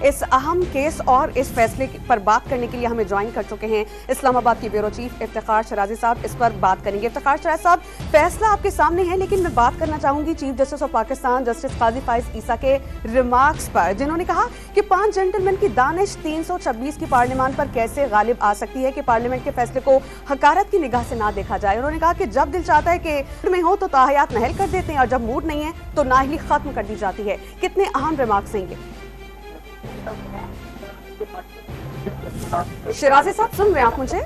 इस अहम केस और इस फैसले पर बात करने के लिए हमें ज्वाइन कर चुके हैं इस्लामाबाद के ब्यूरो चीफ इफ्तिखार शराजी साहब। इस पर बात करेंगे। इफ्तिखार शराजी साहब, फैसला आपके सामने है, लेकिन मैं बात करना चाहूंगी chief justice of Pakistan justice Qazi Faez Isa के रिमार्क्स पर, जिन्होंने कहा कि 5 जेंटलमैन की दानिश 326 की पार्लियामान पर कैसे गालिब आ सकती है कि पार्लियामेंट के फैसले को हकारत की निगाह से ना देखा जाए। उन्होंने कहा कि जब दिल चाहता है कि में हो तो ताहयात नहल कर देते हैं और जब मूड नहीं है तो नाहली खत्म कर दी जाती है। कितने अहम रिमार्क्स हैं ये? शराजी साहब सुन रहे हैं आप मुझे?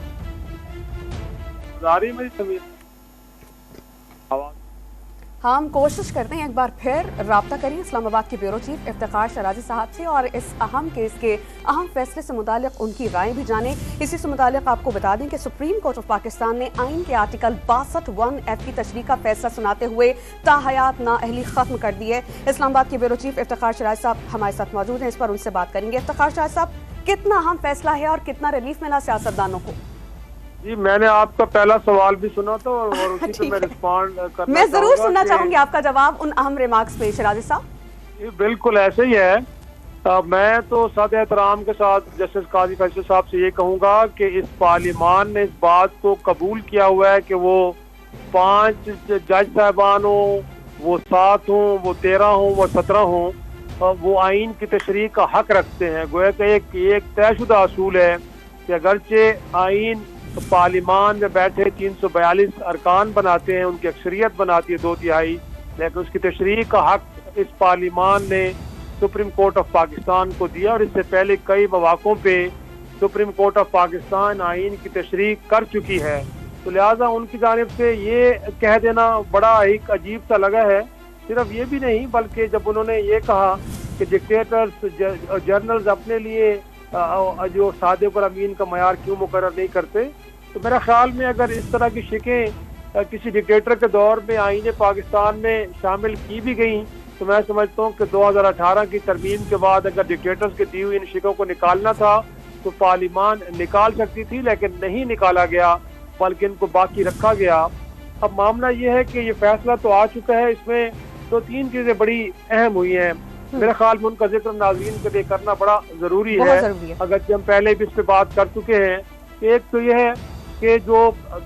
हम कोशिश करते हैं एक बार फिर राब्ता करें इस्लामाबाद के ब्यूरो चीफ इफ्तिखार शराजी साहब से और इस अहम केस के अहम फैसले से मुतालिक उनकी राय भी जानें। इसी से मुतालिक आपको बता दें कि सुप्रीम कोर्ट ऑफ पाकिस्तान ने आइन के आर्टिकल 62(1)(f) की तशरीह का फैसला सुनाते हुए ताहयात नाअहली खत्म कर दी है। इस्लामाबाद के ब्यूरो चीफ इफ्तिखार शराजी साहब हमारे साथ मौजूद हैं, इस पर उनसे बात करेंगे। इफ्तिखार शराजी साहब, कितना अहम फैसला है और कितना रिलीफ मिला सियासतदानों को? जी, मैंने आपका पहला सवाल भी सुना था और उसी पे मैं रिस्पॉन्ड करना मैं जरूर सुनना चाहूंगी आपका जवाब उन अहम रिमार्क्स पे शराजी साहब। जी बिल्कुल ऐसे ही है। मैं तो सद एहतराम के साथ जस्टिस काजी फैसल साहब से ये कहूंगा कि इस पार्लियामान ने इस बात को कबूल किया हुआ है कि वो 5 जज साहबान हो, वो 7 हो, वो 13 हो, वो 17 हो, वो आइन की तशरीह का हक रखते हैं। गोया कि एक तयशुदा असूल है कि अगरचे आइन तो पार्लियामान में बैठे 342 अरकान बनाते हैं, उनकी अक्सरियत बनाती है 2/3, लेकिन उसकी तशरीह का हक इस पार्लियामान ने सुप्रीम कोर्ट ऑफ पाकिस्तान को दिया और इससे पहले कई मौक़ों पे सुप्रीम कोर्ट ऑफ पाकिस्तान आइन की तशरीह कर चुकी है। तो लिहाजा उनकी जानिब से ये कह देना बड़ा एक अजीब सा लगा है। सिर्फ ये भी नहीं, बल्कि जब उन्होंने ये कहा कि डिक्टेटर्स जर्नल्स अपने लिए जो सादिक और अमीन का मयार क्यों मुकर्रर नहीं करते, तो मेरा ख्याल में अगर इस तरह की शिकें किसी डिक्टेटर के दौर में आईने पाकिस्तान में शामिल की भी गई तो मैं समझता हूँ कि 2018 की तरमीम के बाद अगर डिक्टेटर्स के दी हुई इन शिकों को निकालना था तो पार्लियामान निकाल सकती थी, लेकिन नहीं निकाला गया बल्कि इनको बाकी रखा गया। अब मामला ये है कि ये फैसला तो आ चुका है, इसमें 2-3 चीजें बड़ी अहम हुई हैं। मेरे ख्याल में उनका जिक्र नाज़रीन के लिए करना बड़ा जरूरी है। अगर हम पहले भी इस पे बात कर चुके हैं, एक तो यह है कि जो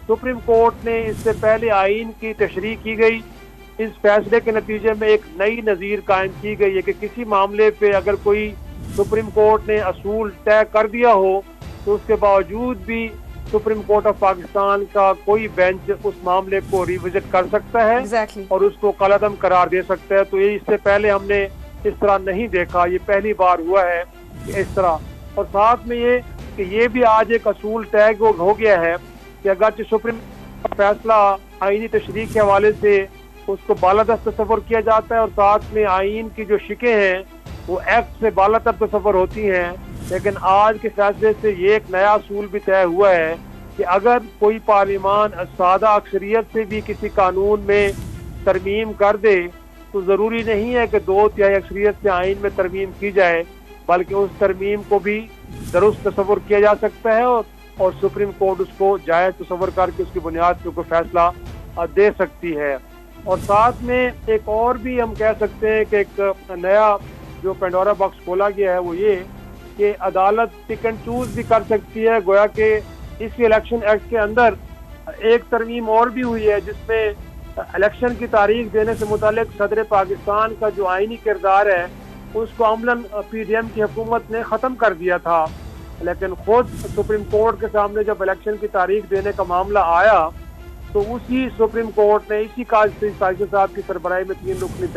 सुप्रीम कोर्ट ने इससे पहले आइन की तशरीह की गई, इस फैसले के नतीजे में एक नई नज़ीर कायम की गई है कि किसी मामले पे अगर कोई सुप्रीम कोर्ट ने असूल तय कर दिया हो तो उसके बावजूद भी सुप्रीम कोर्ट ऑफ पाकिस्तान का कोई बेंच उस मामले को रिविजिट कर सकता है और उसको कलअदम करार दे सकता है। तो ये इससे पहले हमने इस तरह नहीं देखा, ये पहली बार हुआ है इस तरह। और साथ में ये कि ये भी आज एक असूल तय हो गया है कि अगर सुप्रीम फैसला आईनी तशरीह के हवाले से उसको बालादस्त तस्वर किया जाता है और साथ में आइन की जो शिकें हैं वो एक्ट से बालातर तस्वर होती हैं, लेकिन आज के फैसले से ये एक नया असूल भी तय हुआ है कि अगर कोई पार्लियामान सादा अक्सरियत से भी किसी कानून में तरमीम कर दे तो ज़रूरी नहीं है कि 2/3 अक्सरियत से आइन में तरमीम की जाए, बल्कि उस तरमीम को भी दुरुस्त तस्वर किया जा सकता है और सुप्रीम कोर्ट उसको जायज़ तस्वर करके उसकी बुनियाद पर कोई फैसला दे सकती है। और साथ में एक और भी हम कह सकते हैं कि एक नया जो पेंडोरा बॉक्स खोला गया है वो ये कि अदालत पिक एंड चूज भी कर सकती है। गोया कि इस इलेक्शन एक्ट के अंदर एक तरमीम और भी हुई है जिसमें इलेक्शन की तारीख देने से मुतालिक सदर पाकिस्तान का जो आइनी किरदार है उसको अमलन PDM की हुकूमत ने ख़त्म कर दिया था, लेकिन खुद सुप्रीम कोर्ट के सामने जब इलेक्शन की तारीख देने का मामला आया तो उसी सुप्रीम कोर्ट ने इसी काजी साहब की सरबराही में 3 रुकनी